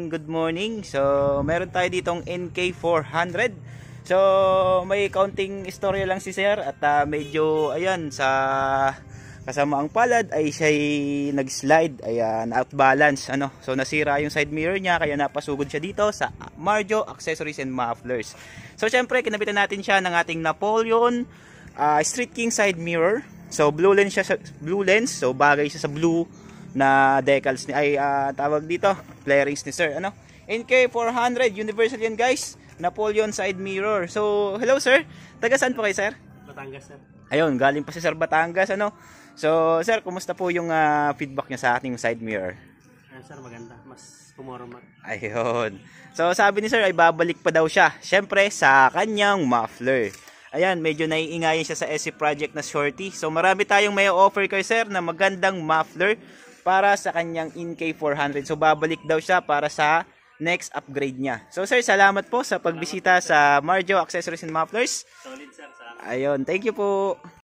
Good morning. So, meron tayo ditong NK400. So, may counting istorya lang si Sir at medyo ayan sa kasama ang palad ay siya'y nag-slide, ayan, out balance ano. So, nasira yung side mirror niya kaya napasugod siya dito sa Marjo Accessories and Mufflers. So, syempre kinabitan natin siya ng ating Napoleon Street King side mirror. So, blue lens siya, blue lens. So, bagay siya sa blue na decals ni ay tawag dito flarings ni Sir ano. NK400 universal yan guys, Napoleon side mirror. So hello sir, taga saan po kayo sir? Batangas sir. Ayun, galing pa si Sir Batangas ano. So sir, kumusta po yung feedback niya sa ating side mirror? Sir, maganda, mas pumorma. Ayun, so sabi ni Sir ay babalik pa daw siya syempre sa kanyang muffler. Ayan, medyo naiingayin siya sa SC project na shorty. So marami tayong may offer kay Sir na magandang muffler para sa kanyang NK400. So babalik daw siya para sa next upgrade niya. So Sir, salamat po sa pagbisita sa Marjo Accessories and Mufflers. Solid sir, salamat. Ayun, thank you po.